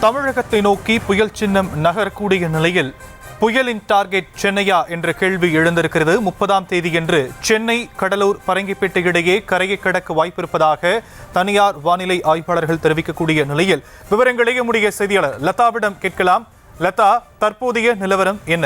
தமிழகத்தை நோக்கி புயல் சின்னம் நகரக்கூடிய நிலையில் புயலின் டார்கெட் சென்னையா என்ற கேள்வி எழுந்திருக்கிறது. 30ஆம் தேதியன்று சென்னை, கடலூர், பரங்கிப்பேட்டை இடையே கரையை கடக்க வாய்ப்பிருப்பதாக தனியார் வானிலை ஆய்வாளர்கள் தெரிவிக்கக்கூடிய நிலையில் விவரங்களை நம்முடைய செய்தியாளர் லதாவிடம் கேட்கலாம். லதா, தற்போதைய நிலவரம் என்ன?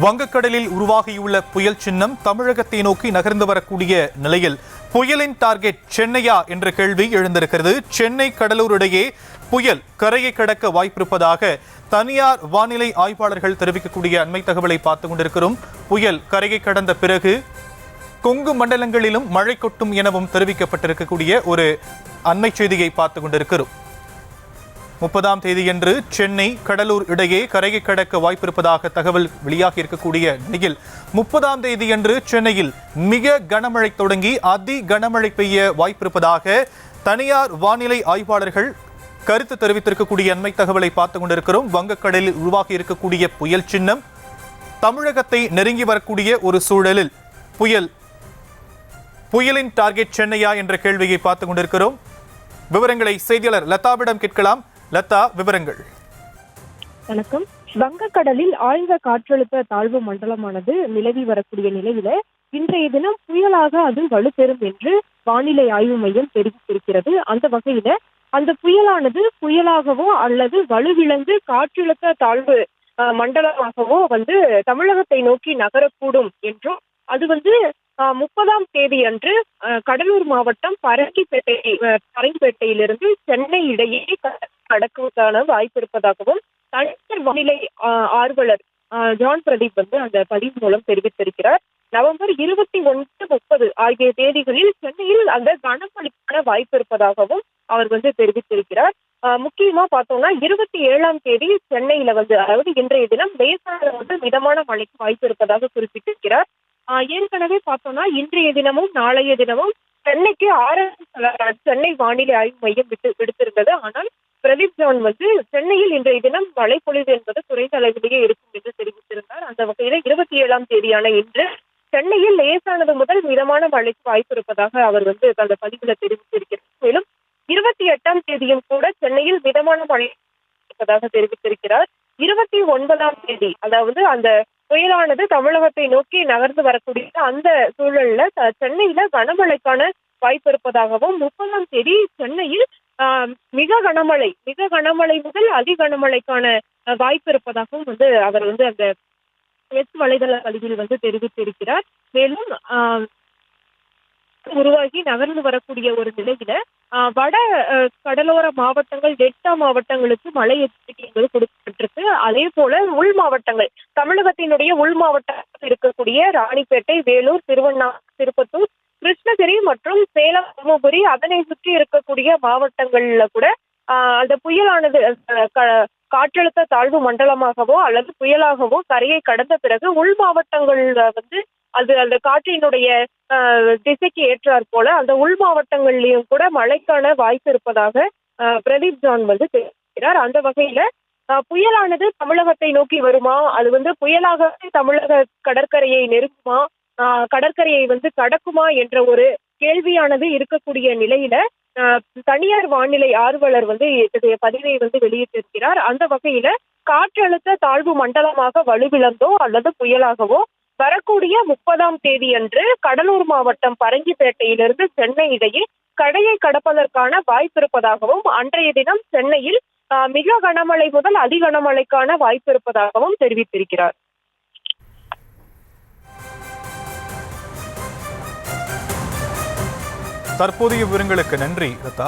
வங்கக்கடலில் உருவாகியுள்ள புயல் சின்னம் தமிழகத்தை நோக்கி நகர்ந்து வரக்கூடிய நிலையில் புயலின் டார்கெட் சென்னையா என்ற கேள்வி எழுந்திருக்கிறது. சென்னை, கடலூர் இடையே புயல் கரையை கடக்க வாய்ப்பிருப்பதாக தனியார் வானிலை ஆய்வாளர்கள் தெரிவிக்கக்கூடிய அண்மை தகவலை பார்த்துக் கொண்டிருக்கிறோம். புயல் கரையை கடந்த பிறகு கொங்கு மண்டலங்களிலும் மழை கொட்டும் எனவும் தெரிவிக்கப்பட்டிருக்கக்கூடிய ஒரு அண்மை செய்தியை பார்த்துக் கொண்டிருக்கிறோம். 30ஆம் தேதியன்று சென்னை, கடலூர் இடையே கரையை கடக்க வாய்ப்பிருப்பதாக தகவல் வெளியாகி இருக்கக்கூடிய நிலையில் 30ஆம் தேதியன்று சென்னையில் மிக கனமழை தொடங்கி அதி கனமழை பெய்ய வாய்ப்பிருப்பதாக தனியார் வானிலை ஆய்வாளர்கள் கருத்து தெரிவித்திருக்கக்கூடிய அண்மை தகவலை பார்த்துக் கொண்டிருக்கிறோம். வங்கக்கடலில் உருவாகி இருக்கக்கூடிய புயல் சின்னம் தமிழகத்தை நெருங்கி வரக்கூடிய ஒரு சூழலில் புயலின் டார்கெட் சென்னையா என்ற கேள்வியை பார்த்துக் கொண்டிருக்கிறோம். விவரங்களை செய்தியாளர் லதாவிடம் கேட்கலாம். லதா, விவரங்கள். வணக்கம். வங்கக்கடலில் ஆழ்ந்த காற்றழுத்த தாழ்வு மண்டலமானது நிலவி வரக்கூடிய நிலையில இன்றைய தினம் புயலாக அது வலுப்பெறும் என்று வானிலை ஆய்வு மையம் தெரிவித்திருக்கிறது. அந்த வகையில அந்த புயலானது புயலாகவோ அல்லது வலுவிழந்து காற்றழுத்த தாழ்வு மண்டலமாகவோ தமிழகத்தை நோக்கி நகரக்கூடும் என்றும் அது 30ஆம் தேதி அன்று கடலூர் மாவட்டம் பரங்கிப்பேட்டையிலிருந்து சென்னை இடையே கடக்குவதற்கான வாய்ப்பு இருப்பதாகவும் தனியார் வானிலை ஆர்வலர் ஜான் பிரதீப் அந்த பதிவு மூலம் தெரிவித்திருக்கிறார். நவம்பர் 29, 30 ஆகிய தேதிகளில் சென்னையில் அந்த கனமழைக்கான வாய்ப்பு இருப்பதாகவும் அவர் தெரிவித்திருக்கிறார். முக்கியமா பார்த்தோம்னா 27ஆம் தேதி சென்னையில அதாவது இன்றைய தினம் லேசான மிதமான மழைக்கு வாய்ப்பு இருப்பதாக குறிப்பிட்டிருக்கிறார். ஏற்கனவே பார்த்தோம்னா இன்றைய தினமும் நாளைய தினமும் சென்னைக்கு சென்னை வானிலை ஆய்வு மையம் விடுத்திருந்தது. ஆனால் பிரதீப் ஜான் சென்னையில் இன்றைய தினம் மழை பொழிவு என்பது குறைந்த அளவிலேயே இருக்கும் என்று தெரிவித்திருந்தார். அந்த வகையில 27ஆம் தேதியான இன்று சென்னையில் லேசானது முதல் மிதமான மழைக்கு வாய்ப்பு இருப்பதாக அவர் அந்த பதிவுல தெரிவித்திருக்கிறார். மேலும் 28ஆம் தேதியும் கூட சென்னையில் மிதமான மழை இருப்பதாக தெரிவித்திருக்கிறார். 29ஆம் தேதி அதாவது அந்த புயலானது தமிழகத்தை நோக்கி நகர்ந்து வரக்கூடிய அந்த சூழல்ல சென்னையில கனமழைக்கான வாய்ப்பு இருப்பதாகவும் 30ஆம் தேதி சென்னையில் மிக கனமழை முதல் அதி கனமழைக்கான வாய்ப்பு இருப்பதாகவும் அவர் அந்த எக்ஸ் வலைதள பதிவில் தெரிவித்திருக்கிறார். மேலும் உருவாகி நகர்ந்து வரக்கூடிய ஒரு நிலையில வட கடலோர மாவட்டங்கள், டெல்டா மாவட்டங்களுக்கு மழை எச்சரிக்கை என்பது கொடுக்கப்பட்டிருக்கு. அதே போல உள் மாவட்டங்கள், தமிழகத்தினுடைய உள் மாவட்டத்தில் இருக்கக்கூடிய ராணிப்பேட்டை, வேலூர், திருவண்ணாமலை, திருப்பத்தூர், கிருஷ்ணகிரி மற்றும் சேலம், தருமபுரி அதனை சுற்றி இருக்கக்கூடிய மாவட்டங்கள்ல கூட அந்த புயலானது காற்றழுத்த தாழ்வு மண்டலமாகவோ அல்லது புயலாகவோ கரையை கடந்த பிறகு உள் மாவட்டங்கள்ல அந்த காற்றினுடைய திசைக்கு ஏற்றாற் போல அந்த உள் மாவட்டங்கள்லயும் கூட மழைக்கான வாய்ப்பு இருப்பதாக பிரதீப் ஜான் தெரிவிக்கிறார். அந்த வகையில புயலானது தமிழகத்தை நோக்கி வருமா, அது புயலாகவே தமிழக கடற்கரையை நெருங்குமா, கடற்கரையை கடக்குமா என்ற ஒரு கேள்வியானது இருக்கக்கூடிய நிலையில தனியார் வானிலை ஆர்வலர் இத்தகைய பதிவை வெளியிட்டிருக்கிறார். அந்த வகையில காற்றழுத்த தாழ்வு மண்டலமாக வலுவிழந்தோ அல்லது புயலாகவோ வரக்கூடிய 30ஆம் தேதி அன்று கடலூர் மாவட்டம் பரங்கிப்பேட்டையிலிருந்து சென்னை இடையே கரையை கடப்பதற்கான வாய்ப்பு இருப்பதாகவும் அன்றைய தினம் சென்னையில் மிக கனமழை முதல் அதி கனமழைக்கான வாய்ப்பு இருப்பதாகவும் தெரிவித்திருக்கிறார். தற்போதைய விவரங்களுக்கு நன்றி லதா.